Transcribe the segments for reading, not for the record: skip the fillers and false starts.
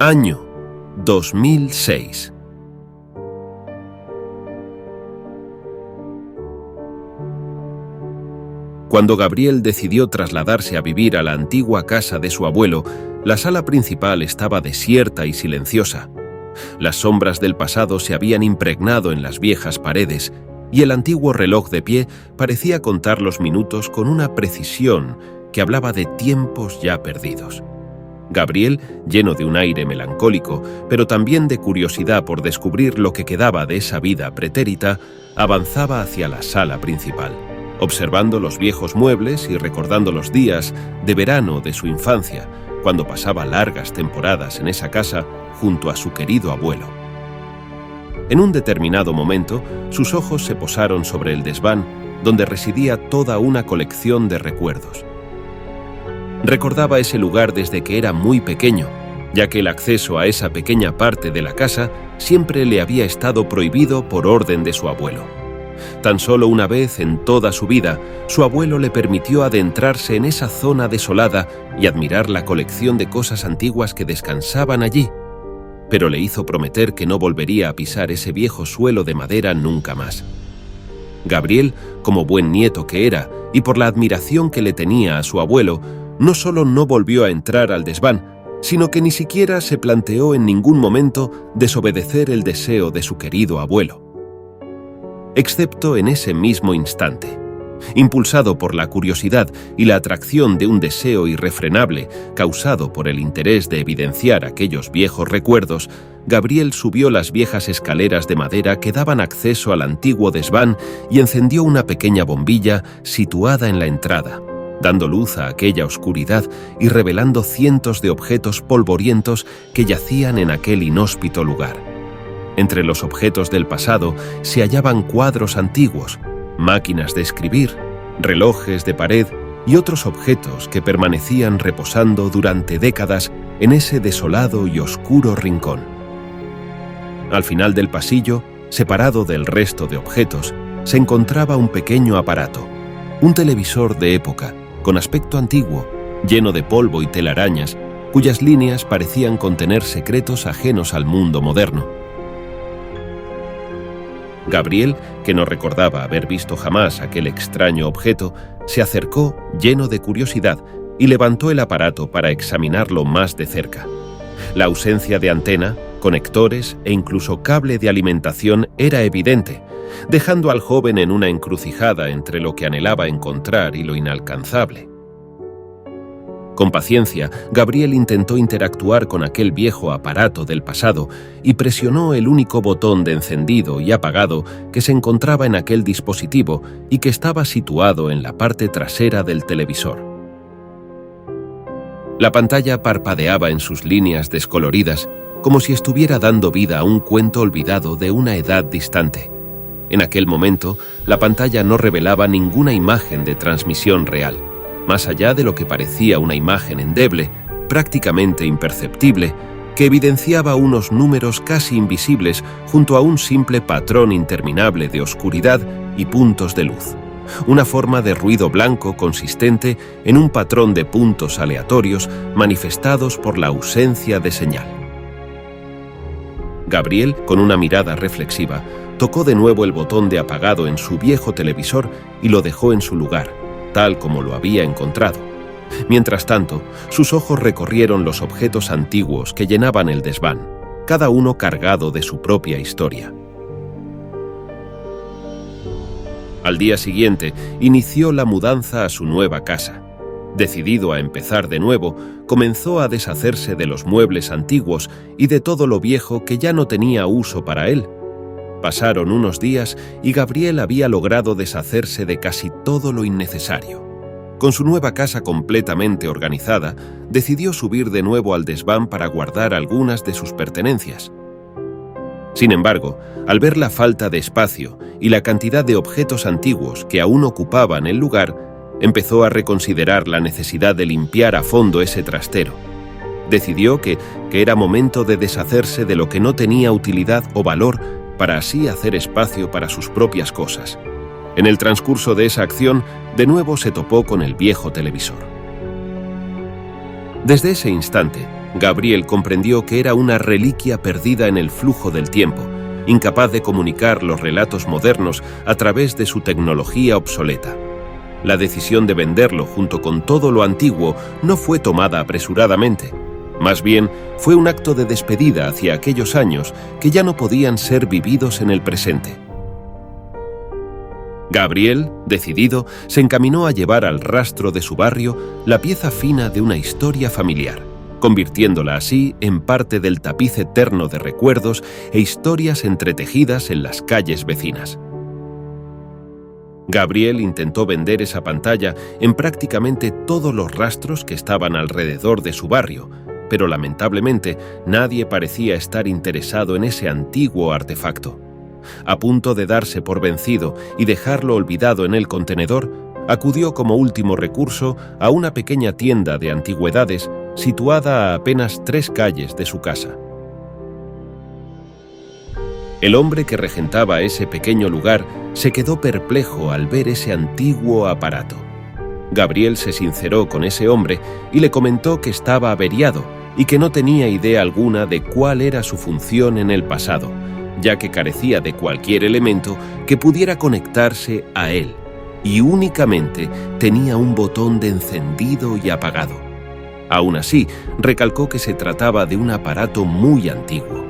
Año 2006. Cuando Gabriel decidió trasladarse a vivir a la antigua casa de su abuelo, la sala principal estaba desierta y silenciosa. Las sombras del pasado se habían impregnado en las viejas paredes y el antiguo reloj de pie parecía contar los minutos con una precisión que hablaba de tiempos ya perdidos. Gabriel, lleno de un aire melancólico, pero también de curiosidad por descubrir lo que quedaba de esa vida pretérita, avanzaba hacia la sala principal, observando los viejos muebles y recordando los días de verano de su infancia, cuando pasaba largas temporadas en esa casa junto a su querido abuelo. En un determinado momento, sus ojos se posaron sobre el desván, donde residía toda una colección de recuerdos. Recordaba ese lugar desde que era muy pequeño, ya que el acceso a esa pequeña parte de la casa siempre le había estado prohibido por orden de su abuelo. Tan solo una vez en toda su vida, su abuelo le permitió adentrarse en esa zona desolada y admirar la colección de cosas antiguas que descansaban allí, pero le hizo prometer que no volvería a pisar ese viejo suelo de madera nunca más. Gabriel, como buen nieto que era, y por la admiración que le tenía a su abuelo, no solo no volvió a entrar al desván, sino que ni siquiera se planteó en ningún momento desobedecer el deseo de su querido abuelo. Excepto en ese mismo instante. Impulsado por la curiosidad y la atracción de un deseo irrefrenable causado por el interés de evidenciar aquellos viejos recuerdos, Gabriel subió las viejas escaleras de madera que daban acceso al antiguo desván y encendió una pequeña bombilla situada en la entrada, dando luz a aquella oscuridad y revelando cientos de objetos polvorientos que yacían en aquel inhóspito lugar. Entre los objetos del pasado se hallaban cuadros antiguos, máquinas de escribir, relojes de pared y otros objetos que permanecían reposando durante décadas en ese desolado y oscuro rincón. Al final del pasillo, separado del resto de objetos, se encontraba un pequeño aparato, un televisor de época, con aspecto antiguo, lleno de polvo y telarañas, cuyas líneas parecían contener secretos ajenos al mundo moderno. Gabriel, que no recordaba haber visto jamás aquel extraño objeto, se acercó lleno de curiosidad y levantó el aparato para examinarlo más de cerca. La ausencia de antena, conectores e incluso cable de alimentación era evidente, dejando al joven en una encrucijada entre lo que anhelaba encontrar y lo inalcanzable. Con paciencia, Gabriel intentó interactuar con aquel viejo aparato del pasado y presionó el único botón de encendido y apagado que se encontraba en aquel dispositivo y que estaba situado en la parte trasera del televisor. La pantalla parpadeaba en sus líneas descoloridas, como si estuviera dando vida a un cuento olvidado de una edad distante. En aquel momento, la pantalla no revelaba ninguna imagen de transmisión real, más allá de lo que parecía una imagen endeble, prácticamente imperceptible, que evidenciaba unos números casi invisibles junto a un simple patrón interminable de oscuridad y puntos de luz, una forma de ruido blanco consistente en un patrón de puntos aleatorios manifestados por la ausencia de señal. Gabriel, con una mirada reflexiva, tocó de nuevo el botón de apagado en su viejo televisor y lo dejó en su lugar, tal como lo había encontrado. Mientras tanto, sus ojos recorrieron los objetos antiguos que llenaban el desván, cada uno cargado de su propia historia. Al día siguiente, inició la mudanza a su nueva casa. Decidido a empezar de nuevo, comenzó a deshacerse de los muebles antiguos y de todo lo viejo que ya no tenía uso para él. Pasaron unos días y Gabriel había logrado deshacerse de casi todo lo innecesario. Con su nueva casa completamente organizada, decidió subir de nuevo al desván para guardar algunas de sus pertenencias. Sin embargo, al ver la falta de espacio y la cantidad de objetos antiguos que aún ocupaban el lugar, empezó a reconsiderar la necesidad de limpiar a fondo ese trastero. Decidió que era momento de deshacerse de lo que no tenía utilidad o valor para así hacer espacio para sus propias cosas. En el transcurso de esa acción, de nuevo se topó con el viejo televisor. Desde ese instante, Gabriel comprendió que era una reliquia perdida en el flujo del tiempo, incapaz de comunicar los relatos modernos a través de su tecnología obsoleta. La decisión de venderlo junto con todo lo antiguo no fue tomada apresuradamente. Más bien, fue un acto de despedida hacia aquellos años que ya no podían ser vividos en el presente. Gabriel, decidido, se encaminó a llevar al rastro de su barrio la pieza fina de una historia familiar, convirtiéndola así en parte del tapiz eterno de recuerdos e historias entretejidas en las calles vecinas. Gabriel intentó vender esa pantalla en prácticamente todos los rastros que estaban alrededor de su barrio, pero lamentablemente nadie parecía estar interesado en ese antiguo artefacto. A punto de darse por vencido y dejarlo olvidado en el contenedor, acudió como último recurso a una pequeña tienda de antigüedades situada a apenas 3 calles de su casa. El hombre que regentaba ese pequeño lugar se quedó perplejo al ver ese antiguo aparato. Gabriel se sinceró con ese hombre y le comentó que estaba averiado y que no tenía idea alguna de cuál era su función en el pasado, ya que carecía de cualquier elemento que pudiera conectarse a él, y únicamente tenía un botón de encendido y apagado. Aún así, recalcó que se trataba de un aparato muy antiguo.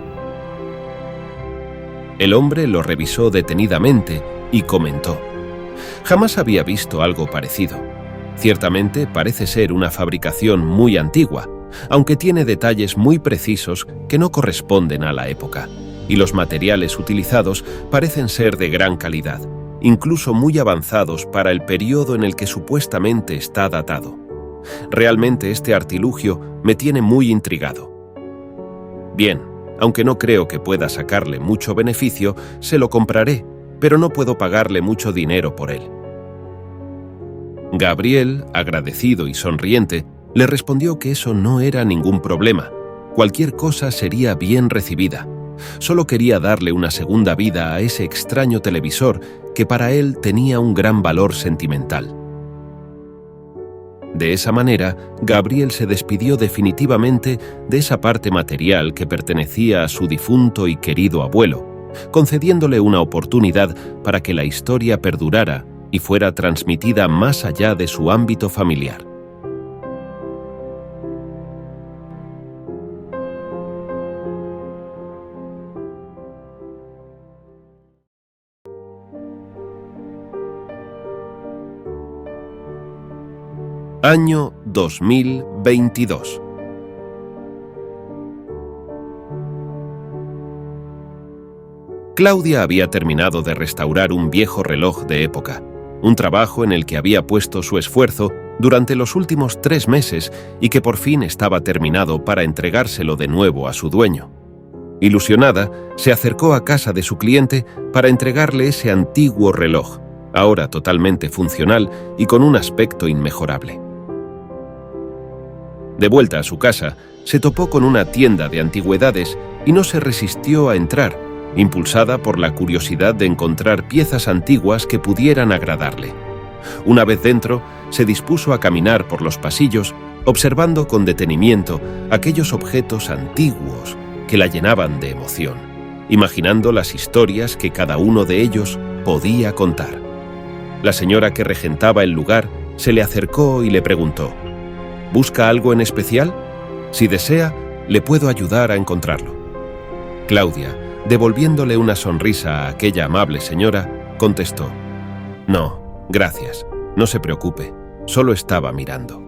El hombre lo revisó detenidamente y comentó: «Jamás había visto algo parecido. Ciertamente parece ser una fabricación muy antigua, aunque tiene detalles muy precisos que no corresponden a la época, y los materiales utilizados parecen ser de gran calidad, incluso muy avanzados para el periodo en el que supuestamente está datado. Realmente este artilugio me tiene muy intrigado. Bien, aunque no creo que pueda sacarle mucho beneficio, se lo compraré, pero no puedo pagarle mucho dinero por él». Gabriel, agradecido y sonriente, le respondió que eso no era ningún problema. Cualquier cosa sería bien recibida. Solo quería darle una segunda vida a ese extraño televisor que para él tenía un gran valor sentimental. De esa manera, Gabriel se despidió definitivamente de esa parte material que pertenecía a su difunto y querido abuelo, concediéndole una oportunidad para que la historia perdurara y fuera transmitida más allá de su ámbito familiar. Año 2022. Claudia había terminado de restaurar un viejo reloj de época, un trabajo en el que había puesto su esfuerzo durante los últimos 3 meses y que por fin estaba terminado para entregárselo de nuevo a su dueño. Ilusionada, se acercó a casa de su cliente para entregarle ese antiguo reloj, ahora totalmente funcional y con un aspecto inmejorable. De vuelta a su casa, se topó con una tienda de antigüedades y no se resistió a entrar, impulsada por la curiosidad de encontrar piezas antiguas que pudieran agradarle. Una vez dentro, se dispuso a caminar por los pasillos, observando con detenimiento aquellos objetos antiguos que la llenaban de emoción, imaginando las historias que cada uno de ellos podía contar. La señora que regentaba el lugar se le acercó y le preguntó: ¿Busca algo en especial? Si desea, le puedo ayudar a encontrarlo. Claudia, devolviéndole una sonrisa a aquella amable señora, contestó: «No, gracias, no se preocupe, solo estaba mirando».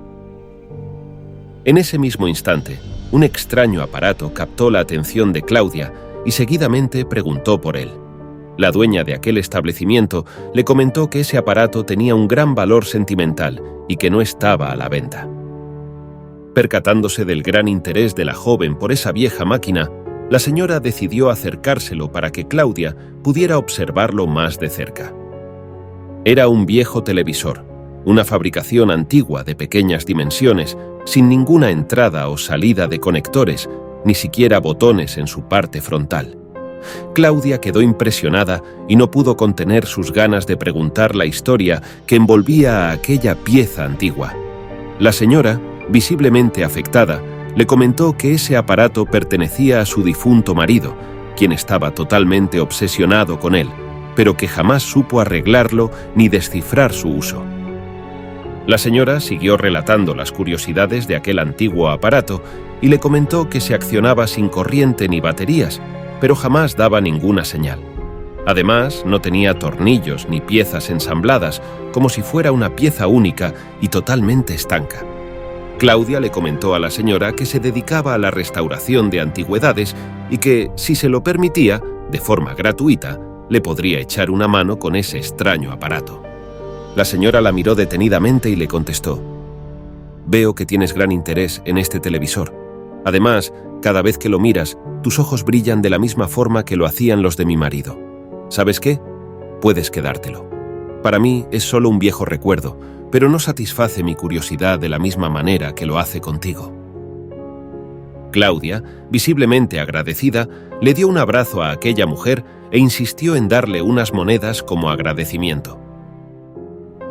En ese mismo instante, un extraño aparato captó la atención de Claudia y seguidamente preguntó por él. La dueña de aquel establecimiento le comentó que ese aparato tenía un gran valor sentimental y que no estaba a la venta. Percatándose del gran interés de la joven por esa vieja máquina, la señora decidió acercárselo para que Claudia pudiera observarlo más de cerca. Era un viejo televisor, una fabricación antigua de pequeñas dimensiones, sin ninguna entrada o salida de conectores, ni siquiera botones en su parte frontal. Claudia quedó impresionada y no pudo contener sus ganas de preguntar la historia que envolvía a aquella pieza antigua. La señora, visiblemente afectada, Le comentó que ese aparato pertenecía a su difunto marido, quien estaba totalmente obsesionado con él, pero que jamás supo arreglarlo ni descifrar su uso. La señora siguió relatando las curiosidades de aquel antiguo aparato y le comentó que se accionaba sin corriente ni baterías, pero jamás daba ninguna señal. Además, no tenía tornillos ni piezas ensambladas, como si fuera una pieza única y totalmente estanca. Claudia le comentó a la señora que se dedicaba a la restauración de antigüedades y que, si se lo permitía, de forma gratuita, le podría echar una mano con ese extraño aparato. La señora la miró detenidamente y le contestó: «Veo que tienes gran interés en este televisor. Además, cada vez que lo miras, tus ojos brillan de la misma forma que lo hacían los de mi marido. ¿Sabes qué? Puedes quedártelo. Para mí es solo un viejo recuerdo, pero no satisface mi curiosidad de la misma manera que lo hace contigo». Claudia, visiblemente agradecida, le dio un abrazo a aquella mujer e insistió en darle unas monedas como agradecimiento.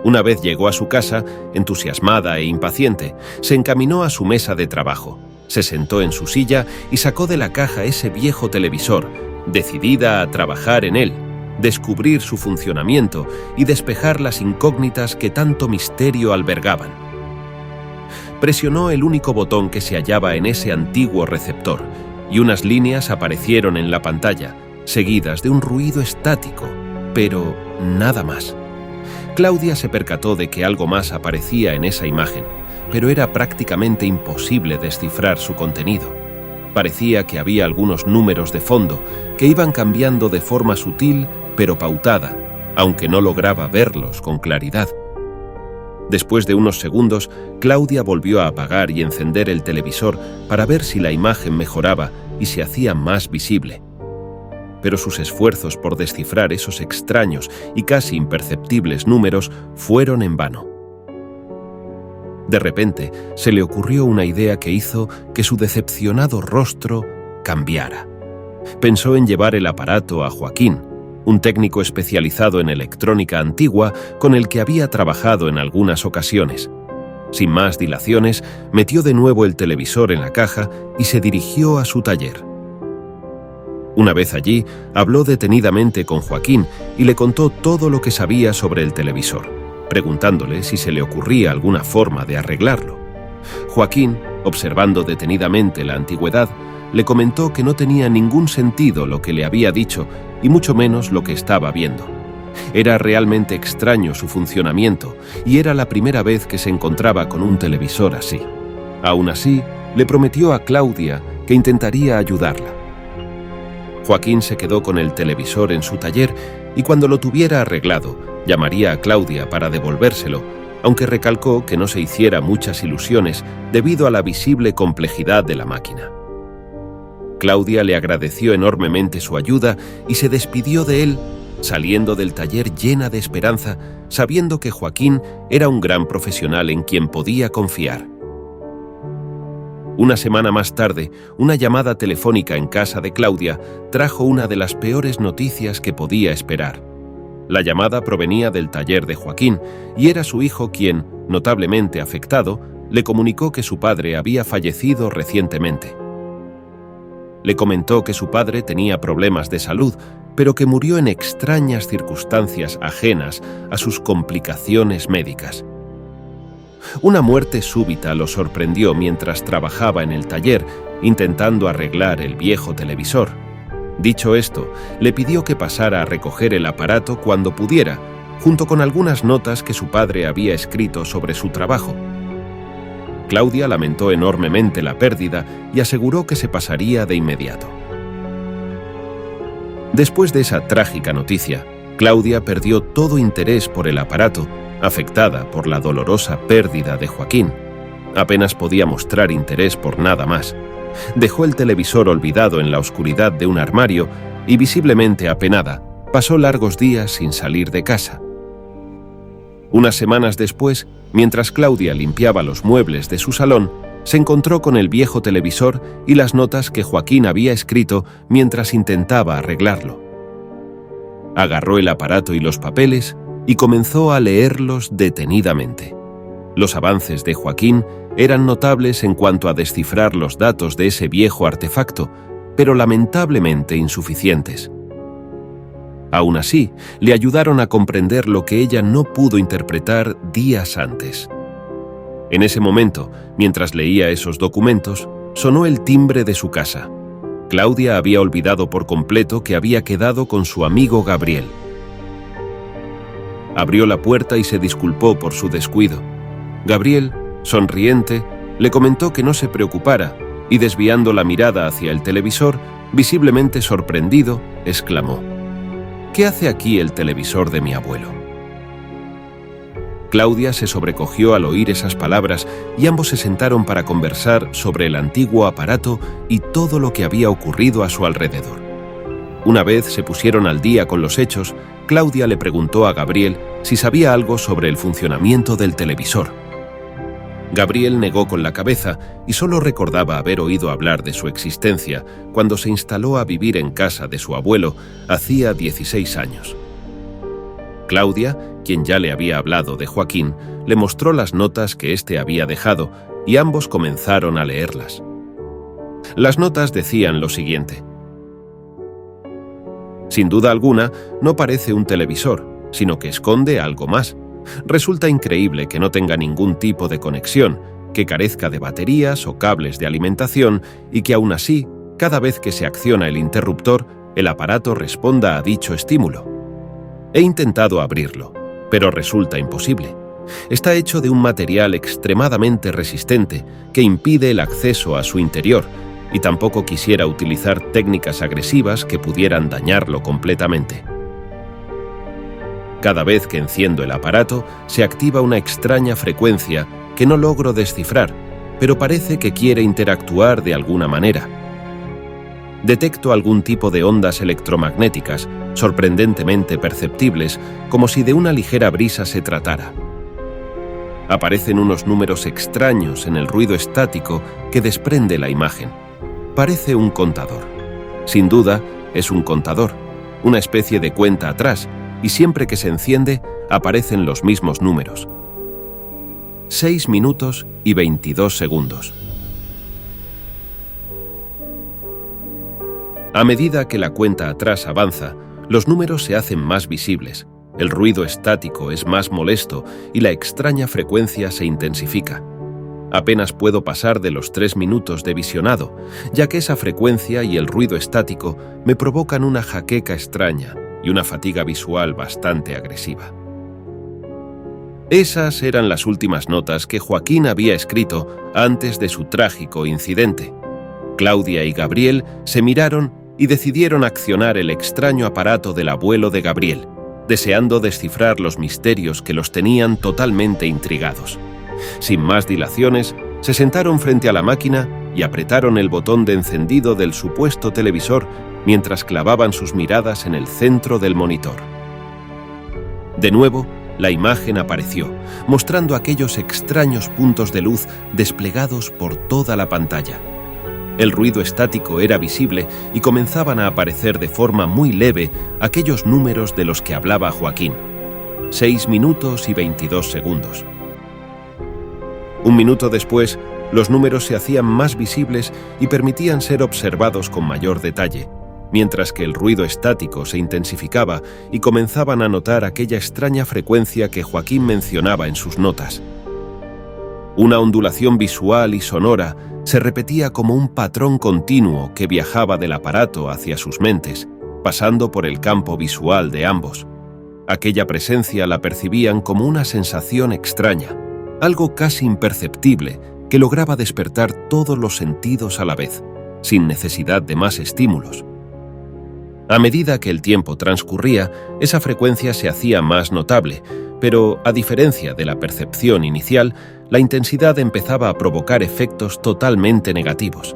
Una vez llegó a su casa, entusiasmada e impaciente, se encaminó a su mesa de trabajo, se sentó en su silla y sacó de la caja ese viejo televisor, decidida a trabajar en él, descubrir su funcionamiento y despejar las incógnitas que tanto misterio albergaban. Presionó el único botón que se hallaba en ese antiguo receptor y unas líneas aparecieron en la pantalla, seguidas de un ruido estático, pero nada más. Claudia se percató de que algo más aparecía en esa imagen, pero era prácticamente imposible descifrar su contenido. Parecía que había algunos números de fondo que iban cambiando de forma sutil pero pautada, aunque no lograba verlos con claridad. Después de unos segundos, Claudia volvió a apagar y encender el televisor para ver si la imagen mejoraba y se hacía más visible. Pero sus esfuerzos por descifrar esos extraños y casi imperceptibles números fueron en vano. De repente, se le ocurrió una idea que hizo que su decepcionado rostro cambiara. Pensó en llevar el aparato a Joaquín, un técnico especializado en electrónica antigua con el que había trabajado en algunas ocasiones. Sin más dilaciones, metió de nuevo el televisor en la caja y se dirigió a su taller. Una vez allí, habló detenidamente con Joaquín y le contó todo lo que sabía sobre el televisor, preguntándole si se le ocurría alguna forma de arreglarlo. Joaquín, observando detenidamente la antigüedad, le comentó que no tenía ningún sentido lo que le había dicho y mucho menos lo que estaba viendo. Era realmente extraño su funcionamiento y era la primera vez que se encontraba con un televisor así. Aún así, le prometió a Claudia que intentaría ayudarla. Joaquín se quedó con el televisor en su taller y cuando lo tuviera arreglado, llamaría a Claudia para devolvérselo, aunque recalcó que no se hiciera muchas ilusiones debido a la visible complejidad de la máquina. Claudia le agradeció enormemente su ayuda y se despidió de él, saliendo del taller llena de esperanza, sabiendo que Joaquín era un gran profesional en quien podía confiar. Una semana más tarde, una llamada telefónica en casa de Claudia trajo una de las peores noticias que podía esperar. La llamada provenía del taller de Joaquín y era su hijo quien, notablemente afectado, le comunicó que su padre había fallecido recientemente. Le comentó que su padre tenía problemas de salud, pero que murió en extrañas circunstancias ajenas a sus complicaciones médicas. Una muerte súbita lo sorprendió mientras trabajaba en el taller, intentando arreglar el viejo televisor. Dicho esto, le pidió que pasara a recoger el aparato cuando pudiera, junto con algunas notas que su padre había escrito sobre su trabajo. Claudia lamentó enormemente la pérdida y aseguró que se pasaría de inmediato. Después de esa trágica noticia, Claudia perdió todo interés por el aparato, afectada por la dolorosa pérdida de Joaquín. Apenas podía mostrar interés por nada más. Dejó el televisor olvidado en la oscuridad de un armario y, visiblemente apenada, pasó largos días sin salir de casa. Unas semanas después, mientras Claudia limpiaba los muebles de su salón, se encontró con el viejo televisor y las notas que Joaquín había escrito mientras intentaba arreglarlo. Agarró el aparato y los papeles y comenzó a leerlos detenidamente. Los avances de Joaquín eran notables en cuanto a descifrar los datos de ese viejo artefacto, pero lamentablemente insuficientes. Aún así, le ayudaron a comprender lo que ella no pudo interpretar días antes. En ese momento, mientras leía esos documentos, sonó el timbre de su casa. Claudia había olvidado por completo que había quedado con su amigo Gabriel. Abrió la puerta y se disculpó por su descuido. Gabriel, sonriente, le comentó que no se preocupara y, desviando la mirada hacia el televisor, visiblemente sorprendido, exclamó: «¿Qué hace aquí el televisor de mi abuelo?». Claudia se sobrecogió al oír esas palabras y ambos se sentaron para conversar sobre el antiguo aparato y todo lo que había ocurrido a su alrededor. Una vez se pusieron al día con los hechos, Claudia le preguntó a Gabriel si sabía algo sobre el funcionamiento del televisor. Gabriel negó con la cabeza y solo recordaba haber oído hablar de su existencia cuando se instaló a vivir en casa de su abuelo hacía 16 años. Claudia, quien ya le había hablado de Joaquín, le mostró las notas que éste había dejado y ambos comenzaron a leerlas. Las notas decían lo siguiente: «Sin duda alguna, no parece un televisor, sino que esconde algo más. Resulta increíble que no tenga ningún tipo de conexión, que carezca de baterías o cables de alimentación y que aún así, cada vez que se acciona el interruptor, el aparato responda a dicho estímulo. He intentado abrirlo, pero resulta imposible. Está hecho de un material extremadamente resistente que impide el acceso a su interior, y tampoco quisiera utilizar técnicas agresivas que pudieran dañarlo completamente. Cada vez que enciendo el aparato, se activa una extraña frecuencia que no logro descifrar, pero parece que quiere interactuar de alguna manera. Detecto algún tipo de ondas electromagnéticas, sorprendentemente perceptibles, como si de una ligera brisa se tratara. Aparecen unos números extraños en el ruido estático que desprende la imagen. Parece un contador. Sin duda, es un contador, una especie de cuenta atrás, y siempre que se enciende, aparecen los mismos números. 6 minutos y 22 segundos. A medida que la cuenta atrás avanza, los números se hacen más visibles, el ruido estático es más molesto y la extraña frecuencia se intensifica. Apenas puedo pasar de los 3 minutos de visionado, ya que esa frecuencia y el ruido estático me provocan una jaqueca extraña y una fatiga visual bastante agresiva. Esas eran las últimas notas que Joaquín había escrito antes de su trágico incidente. Claudia y Gabriel se miraron y decidieron accionar el extraño aparato del abuelo de Gabriel, deseando descifrar los misterios que los tenían totalmente intrigados. Sin más dilaciones, se sentaron frente a la máquina y apretaron el botón de encendido del supuesto televisor mientras clavaban sus miradas en el centro del monitor. De nuevo, la imagen apareció, mostrando aquellos extraños puntos de luz desplegados por toda la pantalla. El ruido estático era visible y comenzaban a aparecer de forma muy leve aquellos números de los que hablaba Joaquín. 6 minutos y 22 segundos. Un minuto después, los números se hacían más visibles y permitían ser observados con mayor detalle, mientras que el ruido estático se intensificaba y comenzaban a notar aquella extraña frecuencia que Joaquín mencionaba en sus notas. Una ondulación visual y sonora se repetía como un patrón continuo que viajaba del aparato hacia sus mentes, pasando por el campo visual de ambos. Aquella presencia la percibían como una sensación extraña, algo casi imperceptible que lograba despertar todos los sentidos a la vez, sin necesidad de más estímulos. A medida que el tiempo transcurría, esa frecuencia se hacía más notable, pero, a diferencia de la percepción inicial, la intensidad empezaba a provocar efectos totalmente negativos.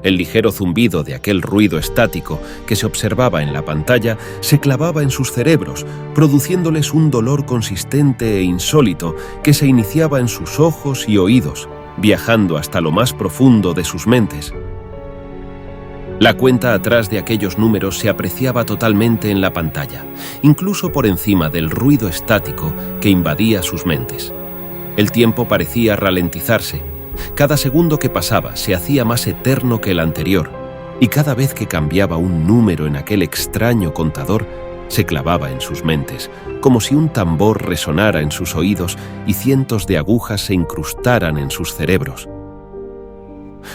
El ligero zumbido de aquel ruido estático que se observaba en la pantalla se clavaba en sus cerebros, produciéndoles un dolor consistente e insólito que se iniciaba en sus ojos y oídos, viajando hasta lo más profundo de sus mentes. La cuenta atrás de aquellos números se apreciaba totalmente en la pantalla, incluso por encima del ruido estático que invadía sus mentes. El tiempo parecía ralentizarse. Cada segundo que pasaba se hacía más eterno que el anterior, y cada vez que cambiaba un número en aquel extraño contador, se clavaba en sus mentes, como si un tambor resonara en sus oídos y cientos de agujas se incrustaran en sus cerebros.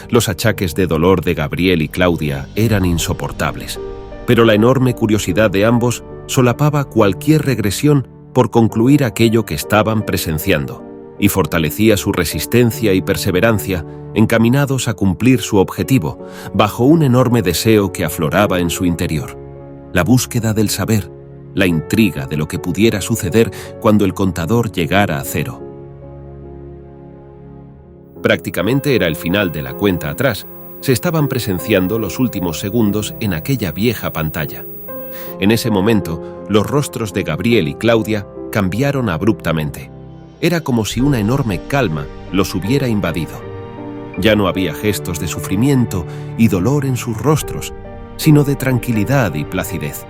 Los achaques de dolor de Gabriel y Claudia eran insoportables, pero la enorme curiosidad de ambos solapaba cualquier regresión por concluir aquello que estaban presenciando, y fortalecía su resistencia y perseverancia encaminados a cumplir su objetivo, bajo un enorme deseo que afloraba en su interior: la búsqueda del saber, la intriga de lo que pudiera suceder cuando el contador llegara a cero. Prácticamente era el final de la cuenta atrás. Se estaban presenciando los últimos segundos en aquella vieja pantalla. En ese momento, los rostros de Gabriel y Claudia cambiaron abruptamente. Era como si una enorme calma los hubiera invadido. Ya no había gestos de sufrimiento y dolor en sus rostros, sino de tranquilidad y placidez.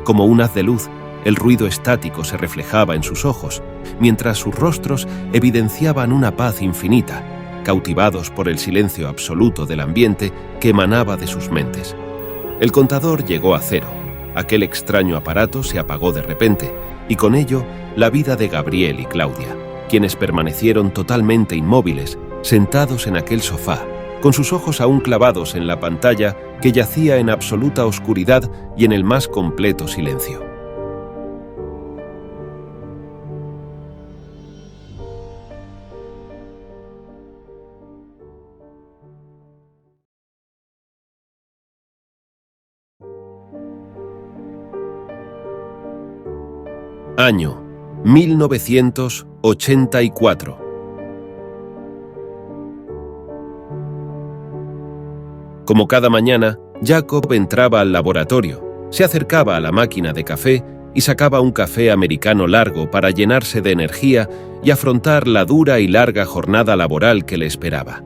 Como un haz de luz, el ruido estático se reflejaba en sus ojos, mientras sus rostros evidenciaban una paz infinita, cautivados por el silencio absoluto del ambiente que emanaba de sus mentes. El contador llegó a cero. Aquel extraño aparato se apagó de repente, y con ello la vida de Gabriel y Claudia, quienes permanecieron totalmente inmóviles, sentados en aquel sofá, con sus ojos aún clavados en la pantalla que yacía en absoluta oscuridad y en el más completo silencio. Año 1984. Como cada mañana, Jacob entraba al laboratorio, se acercaba a la máquina de café y sacaba un café americano largo para llenarse de energía y afrontar la dura y larga jornada laboral que le esperaba.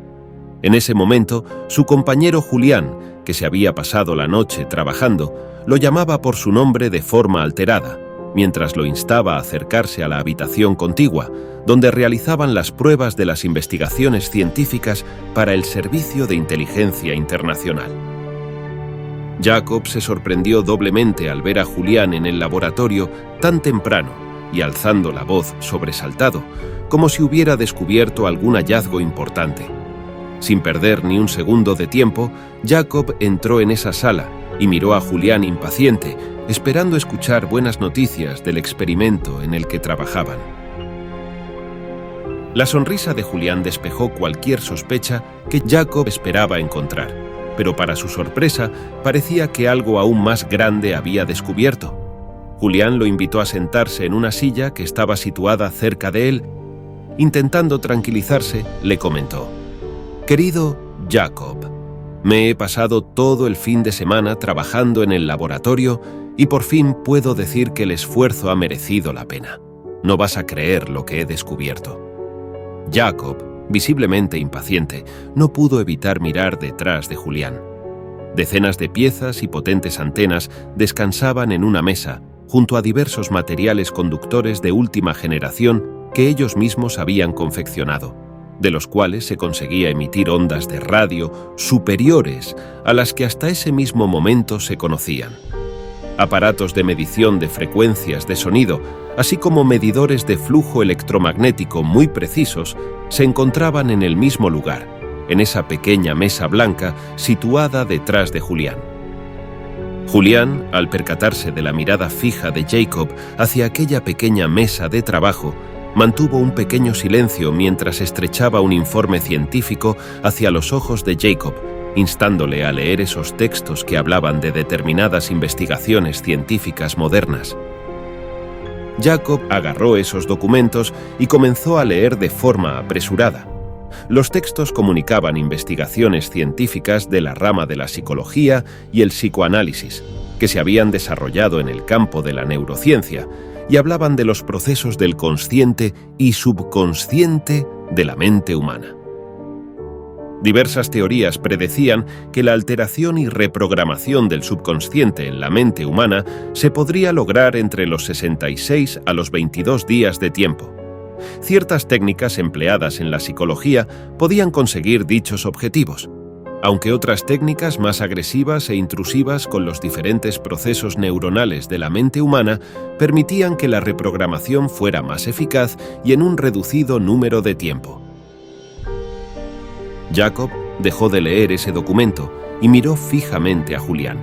En ese momento, su compañero Julián, que se había pasado la noche trabajando, lo llamaba por su nombre de forma alterada, mientras lo instaba a acercarse a la habitación contigua, donde realizaban las pruebas de las investigaciones científicas para el Servicio de Inteligencia Internacional. Jacob se sorprendió doblemente al ver a Julián en el laboratorio tan temprano y alzando la voz sobresaltado, como si hubiera descubierto algún hallazgo importante. Sin perder ni un segundo de tiempo, Jacob entró en esa sala y miró a Julián impaciente, esperando escuchar buenas noticias del experimento en el que trabajaban. La sonrisa de Julián despejó cualquier sospecha que Jacob esperaba encontrar, pero para su sorpresa parecía que algo aún más grande había descubierto. Julián lo invitó a sentarse en una silla que estaba situada cerca de él. Intentando tranquilizarse, le comentó: «Querido Jacob, me he pasado todo el fin de semana trabajando en el laboratorio y por fin puedo decir que el esfuerzo ha merecido la pena. No vas a creer lo que he descubierto». Jacob, visiblemente impaciente, no pudo evitar mirar detrás de Julián. Decenas de piezas y potentes antenas descansaban en una mesa, junto a diversos materiales conductores de última generación que ellos mismos habían confeccionado, de los cuales se conseguía emitir ondas de radio superiores a las que hasta ese mismo momento se conocían. Aparatos de medición de frecuencias de sonido, así como medidores de flujo electromagnético muy precisos, se encontraban en el mismo lugar, en esa pequeña mesa blanca situada detrás de Julián. Julián, al percatarse de la mirada fija de Jacob hacia aquella pequeña mesa de trabajo, mantuvo un pequeño silencio mientras estrechaba un informe científico hacia los ojos de Jacob, instándole a leer esos textos que hablaban de determinadas investigaciones científicas modernas. Jacob agarró esos documentos y comenzó a leer de forma apresurada. Los textos comunicaban investigaciones científicas de la rama de la psicología y el psicoanálisis, que se habían desarrollado en el campo de la neurociencia, y hablaban de los procesos del consciente y subconsciente de la mente humana. Diversas teorías predecían que la alteración y reprogramación del subconsciente en la mente humana se podría lograr entre los 66 a los 22 días de tiempo. Ciertas técnicas empleadas en la psicología podían conseguir dichos objetivos, aunque otras técnicas más agresivas e intrusivas con los diferentes procesos neuronales de la mente humana permitían que la reprogramación fuera más eficaz y en un reducido número de tiempo. Jacob dejó de leer ese documento y miró fijamente a Julián.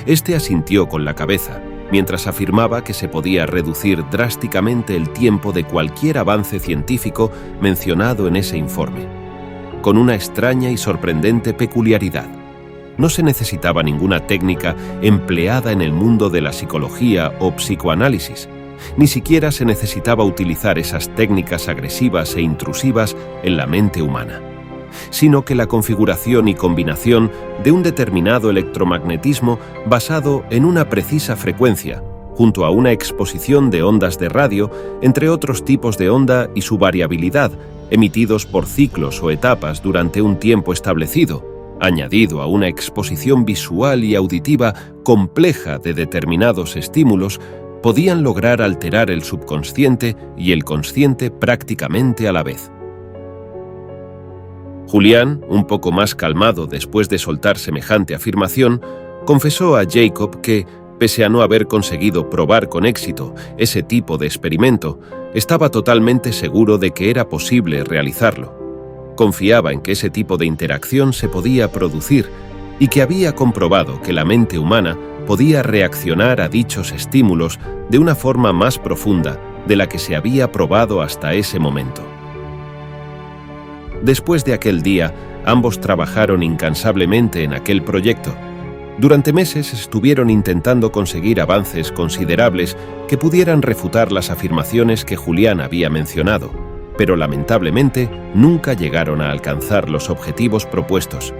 Este asintió con la cabeza, mientras afirmaba que se podía reducir drásticamente el tiempo de cualquier avance científico mencionado en ese informe, con una extraña y sorprendente peculiaridad. No se necesitaba ninguna técnica empleada en el mundo de la psicología o psicoanálisis. Ni siquiera se necesitaba utilizar esas técnicas agresivas e intrusivas en la mente humana, sino que la configuración y combinación de un determinado electromagnetismo basado en una precisa frecuencia, junto a una exposición de ondas de radio, entre otros tipos de onda y su variabilidad, emitidos por ciclos o etapas durante un tiempo establecido, añadido a una exposición visual y auditiva compleja de determinados estímulos, podían lograr alterar el subconsciente y el consciente prácticamente a la vez. Julián, un poco más calmado después de soltar semejante afirmación, confesó a Jacob que, pese a no haber conseguido probar con éxito ese tipo de experimento, estaba totalmente seguro de que era posible realizarlo. Confiaba en que ese tipo de interacción se podía producir y que había comprobado que la mente humana podía reaccionar a dichos estímulos de una forma más profunda de la que se había probado hasta ese momento. Después de aquel día, ambos trabajaron incansablemente en aquel proyecto. Durante meses estuvieron intentando conseguir avances considerables que pudieran refutar las afirmaciones que Julián había mencionado, pero lamentablemente nunca llegaron a alcanzar los objetivos propuestos.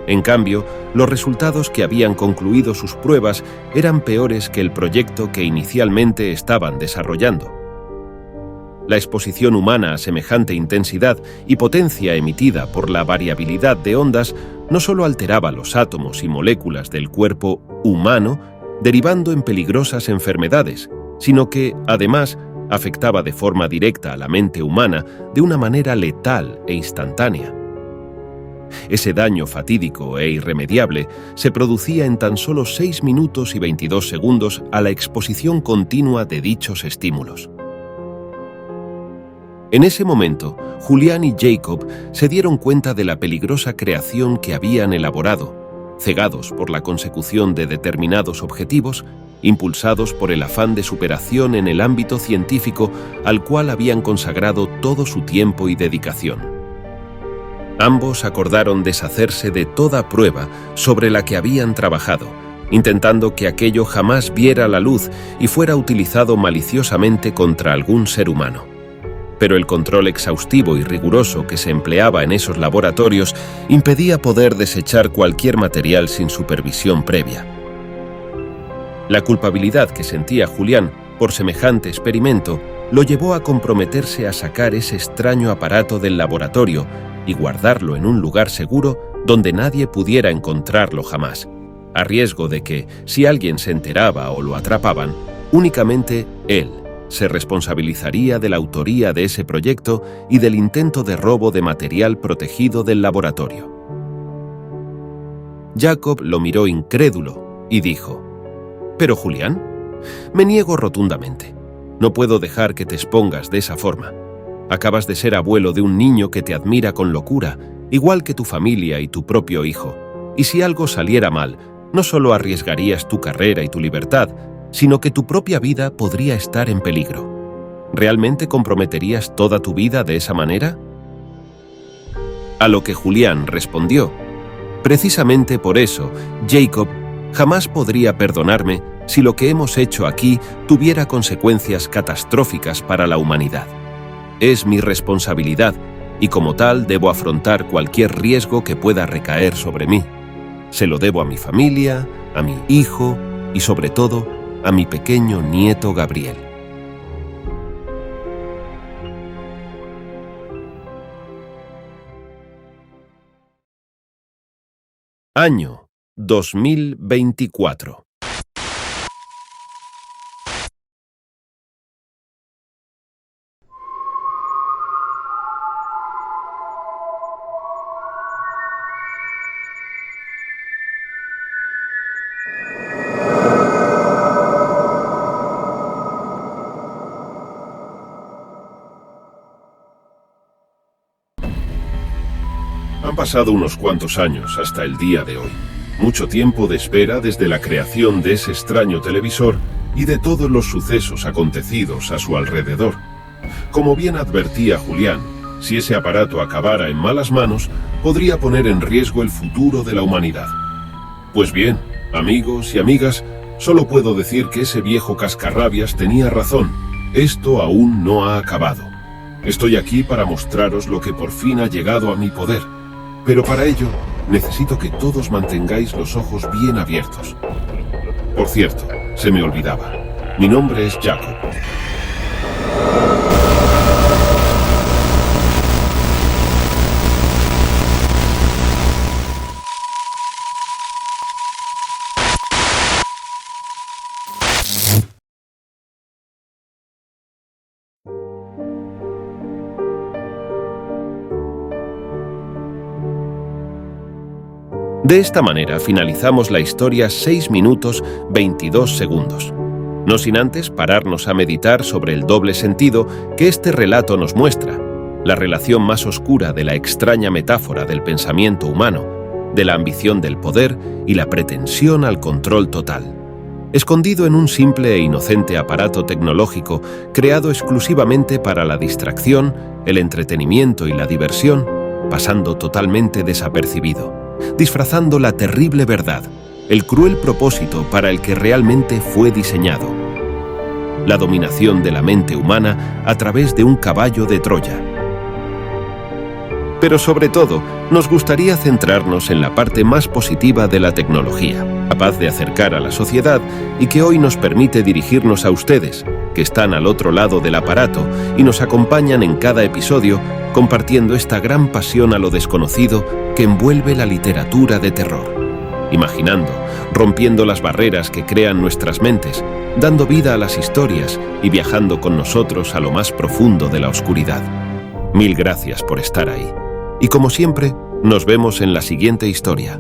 En cambio, los resultados que habían concluido sus pruebas eran peores que el proyecto que inicialmente estaban desarrollando. La exposición humana a semejante intensidad y potencia emitida por la variabilidad de ondas no solo alteraba los átomos y moléculas del cuerpo humano, derivando en peligrosas enfermedades, sino que, además, afectaba de forma directa a la mente humana de una manera letal e instantánea. Ese daño fatídico e irremediable se producía en tan solo 6 minutos y 22 segundos a la exposición continua de dichos estímulos. En ese momento, Julián y Jacob se dieron cuenta de la peligrosa creación que habían elaborado, cegados por la consecución de determinados objetivos, impulsados por el afán de superación en el ámbito científico al cual habían consagrado todo su tiempo y dedicación. Ambos acordaron deshacerse de toda prueba sobre la que habían trabajado, intentando que aquello jamás viera la luz y fuera utilizado maliciosamente contra algún ser humano. Pero el control exhaustivo y riguroso que se empleaba en esos laboratorios impedía poder desechar cualquier material sin supervisión previa. La culpabilidad que sentía Julián por semejante experimento lo llevó a comprometerse a sacar ese extraño aparato del laboratorio y guardarlo en un lugar seguro donde nadie pudiera encontrarlo jamás, a riesgo de que, si alguien se enteraba o lo atrapaban, únicamente él se responsabilizaría de la autoría de ese proyecto y del intento de robo de material protegido del laboratorio. Jacob lo miró incrédulo y dijo: «Pero, Julián, me niego rotundamente. No puedo dejar que te expongas de esa forma. Acabas de ser abuelo de un niño que te admira con locura, igual que tu familia y tu propio hijo. Y si algo saliera mal, no solo arriesgarías tu carrera y tu libertad, sino que tu propia vida podría estar en peligro. ¿Realmente comprometerías toda tu vida de esa manera?». A lo que Julián respondió: «Precisamente por eso, Jacob, jamás podría perdonarme si lo que hemos hecho aquí tuviera consecuencias catastróficas para la humanidad. Es mi responsabilidad y como tal debo afrontar cualquier riesgo que pueda recaer sobre mí. Se lo debo a mi familia, a mi hijo y sobre todo a mi pequeño nieto Gabriel». Año 2024. Han pasado unos cuantos años hasta el día de hoy. Mucho tiempo de espera desde la creación de ese extraño televisor y de todos los sucesos acontecidos a su alrededor. Como bien advertía Julián, si ese aparato acabara en malas manos, podría poner en riesgo el futuro de la humanidad. Pues bien, amigos y amigas, solo puedo decir que ese viejo cascarrabias tenía razón. Esto aún no ha acabado. Estoy aquí para mostraros lo que por fin ha llegado a mi poder. Pero para ello, necesito que todos mantengáis los ojos bien abiertos. Por cierto, se me olvidaba. Mi nombre es Jacob. De esta manera finalizamos la historia 6 minutos 22 segundos. No sin antes pararnos a meditar sobre el doble sentido que este relato nos muestra, la relación más oscura de la extraña metáfora del pensamiento humano, de la ambición del poder y la pretensión al control total. Escondido en un simple e inocente aparato tecnológico creado exclusivamente para la distracción, el entretenimiento y la diversión, pasando totalmente desapercibido, disfrazando la terrible verdad, el cruel propósito para el que realmente fue diseñado: la dominación de la mente humana a través de un caballo de Troya. Pero sobre todo, nos gustaría centrarnos en la parte más positiva de la tecnología, capaz de acercar a la sociedad y que hoy nos permite dirigirnos a ustedes, que están al otro lado del aparato y nos acompañan en cada episodio, compartiendo esta gran pasión a lo desconocido que envuelve la literatura de terror. Imaginando, rompiendo las barreras que crean nuestras mentes, dando vida a las historias y viajando con nosotros a lo más profundo de la oscuridad. Mil gracias por estar ahí. Y como siempre, nos vemos en la siguiente historia.